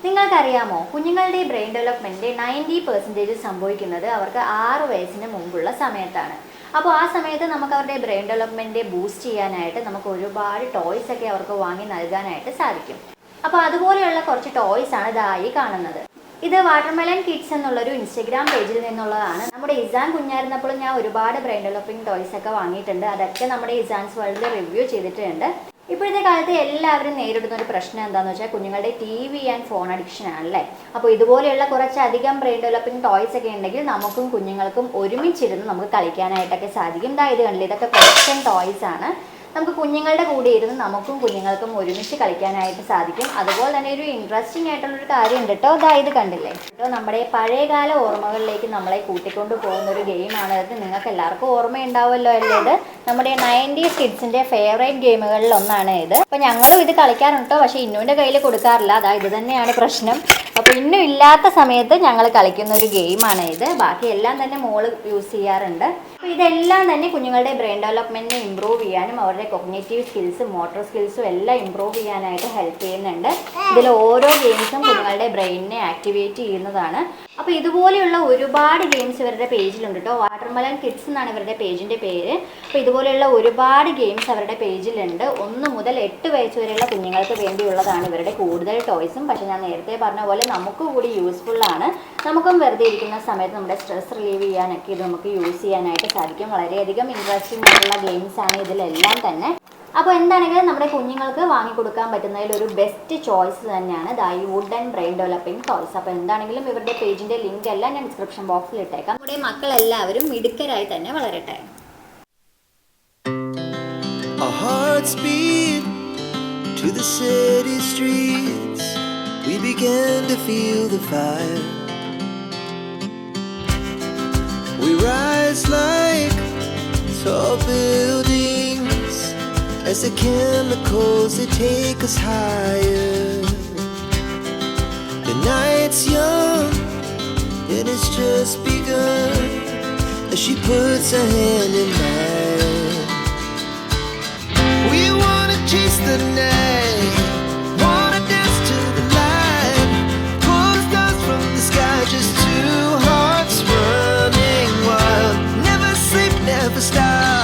നിങ്ങൾക്കറിയാമോ, കുഞ്ഞുങ്ങളുടെ brain development 90% സംഭവിക്കുന്നത് അവർക്ക് 6 വയസ്സിന് മുമ്പുള്ള സമയത്താണ്. അപ്പോൾ ആ സമയത്ത് നമുക്ക് അവരുടെ ബ്രെയിൻ ഡെവലപ്മെൻറ്റ് ബൂസ്റ്റ് ചെയ്യാനായിട്ട് നമുക്ക് ഒരുപാട് ടോയ്സ് ഒക്കെ അവർക്ക് വാങ്ങി നൽകാനായിട്ട് സാധിക്കും. അപ്പോൾ അതുപോലെയുള്ള കുറച്ച് ടോയ്സ് ആണ് ഇതായി കാണുന്നത്. ഇത് വാട്ടർമെലൺ കിഡ്സ് എന്നുള്ളൊരു ഇൻസ്റ്റഗ്രാം പേജിൽ നിന്നുള്ളതാണ്. നമ്മുടെ ഇസാൻ കുഞ്ഞായിരുന്നപ്പോൾ ഞാൻ ഒരുപാട് ബ്രെയിൻ ഡെവലപ്പിംഗ് ടോയ്സ് ഒക്കെ വാങ്ങിയിട്ടുണ്ട്. അതൊക്കെ നമ്മുടെ ഇസാൻസ് വേൾഡിൽ റിവ്യൂ ചെയ്തിട്ടുണ്ട്. ഇപ്പോഴത്തെ കാലത്ത് എല്ലാവരും നേരിടുന്ന ഒരു പ്രശ്നം എന്താണെന്ന് വെച്ചാൽ കുഞ്ഞുങ്ങളുടെ TV ആൻഡ് ഫോൺ അഡിക്ഷൻ ആണല്ലേ. അപ്പോൾ ഇതുപോലെയുള്ള കുറച്ചധികം ബ്രെയിൻ ഡെവലപ്പിംഗ് ടോയ്സ് ഒക്കെ ഉണ്ടെങ്കിൽ നമുക്കും കുഞ്ഞുങ്ങൾക്കും ഒരുമിച്ചിരുന്ന് നമുക്ക് കളിക്കാനായിട്ടൊക്കെ സാധിക്കും. ഇത് കണ്ടില്ല, ഇതൊക്കെ പ്രൊട്ടക്ഷൻ ടോയ്സ് ആണ്. നമുക്ക് കുഞ്ഞുങ്ങളുടെ കൂടെ ഇരുന്ന് നമുക്കും കുഞ്ഞുങ്ങൾക്കും ഒരുമിച്ച് കളിക്കാനായിട്ട് സാധിക്കും. അതുപോലെ തന്നെ ഒരു ഇൻട്രസ്റ്റിംഗ് ആയിട്ടുള്ളൊരു കാര്യം ഉണ്ട് കേട്ടോ. ഇത് കണ്ടില്ലേ നമ്മുടെ പഴയകാല ഓർമ്മകളിലേക്ക് നമ്മളെ കൂട്ടിക്കൊണ്ട് പോകുന്ന ഒരു ഗെയിമാണ് ഇത്. നിങ്ങൾക്ക് എല്ലാവർക്കും ഓർമ്മയുണ്ടാവുമല്ലോ അല്ലേ? ഇത് നമ്മുടെ 90s കിഡ്സിൻ്റെ ഫേവറേറ്റ് ഗെയിമുകളിൽ ഒന്നാണ് ഇത്. അപ്പോൾ ഞങ്ങളും ഇത് കളിക്കാറുണ്ട്, പക്ഷേ ഇന്നുവിൻ്റെ കയ്യിൽ കൊടുക്കാറില്ല. ഇത് തന്നെയാണ് പ്രശ്നം. അപ്പോൾ ഇന്നും ഇല്ലാത്ത സമയത്ത് ഞങ്ങൾ കളിക്കുന്ന ഒരു ഗെയിമാണ് ഇത്. ബാക്കി എല്ലാം തന്നെ മോള് യൂസ് ചെയ്യാറുണ്ട്. അപ്പോൾ ഇതെല്ലാം തന്നെ കുഞ്ഞുങ്ങളുടെ ബ്രെയിൻ ഡെവലപ്മെൻറ്റിനെ ഇമ്പ്രൂവ് ചെയ്യാനും അവരുടെ കൊഗ്നേറ്റീവ് സ്കിൽസും മോട്ടോർ സ്കിൽസും എല്ലാം ഇമ്പ്രൂവ് ചെയ്യാനായിട്ട് ഹെൽപ്പ് ചെയ്യുന്നുണ്ട്. ഇതിൽ ഓരോ ഗെയിംസും കുഞ്ഞുങ്ങളുടെ ബ്രെയിനിനെ ആക്ടിവേറ്റ് ചെയ്യുന്നതാണ്. അപ്പോൾ ഇതുപോലെയുള്ള ഒരുപാട് ഗെയിംസ് ഇവരുടെ പേജിലുണ്ട് കേട്ടോ. വാട്ടർമെലൺ കിഡ്സ് എന്നാണ് ഇവരുടെ പേജിൻ്റെ പേര്. അപ്പോൾ ഇതുപോലെയുള്ള ഒരുപാട് ഗെയിംസ് അവരുടെ പേജിലുണ്ട്. 1 മുതൽ 8 വയസ്സ് വരെയുള്ള കുഞ്ഞുങ്ങൾക്ക് വേണ്ടിയുള്ളതാണ് ഇവരുടെ കൂടുതൽ ടോയ്സും. പക്ഷേ ഞാൻ നേരത്തെ പറഞ്ഞ പോലെ നമുക്ക് കൂടി യൂസ്ഫുള്ളാണ്. നമുക്കും വെറുതെ ഇരിക്കുന്ന സമയത്ത് നമ്മുടെ സ്ട്രെസ് റിലീവ് ചെയ്യാനൊക്കെ ഇത് നമുക്ക് യൂസ് ചെയ്യാനായിട്ട് സാധിക്കും. വളരെയധികം ഇൻട്രസ്റ്റിംഗ് ആയിട്ടുള്ള ഗെയിംസാണ് ഇതിലെല്ലാം തന്നെ. അപ്പോൾ എന്താണെങ്കിലും നമ്മുടെ കുഞ്ഞുങ്ങൾക്ക് വാങ്ങിക്കൊടുക്കാൻ പറ്റുന്നതിൽ ഒരു ബെസ്റ്റ് ചോയ്സ് തന്നെയാണ് ഈ വുഡൻ ബ്രെയിൻ ഡെവലപ്പിംഗ് ടോയ്സ്. അപ്പോൾ എന്താണെങ്കിലും ഇവരുടെ പേജിൻ്റെ ലിങ്ക് എല്ലാം ഞാൻ ഡിസ്ക്രിപ്ഷൻ ബോക്സിൽ ഇട്ടേക്കാം. നമ്മുടെ മക്കളെല്ലാവരും മിടുക്കരായി തന്നെ വളരട്ടെ. Our hearts beat to the city streets. We began to feel the fire. We rise like tall buildings as the chemicals they take us higher. The night's young and it's just begun as she puts her hand in mine. We wanna chase the night, wanna dance to the light, pull the stars from the sky, just two hearts running wild. Never sleep, never stop.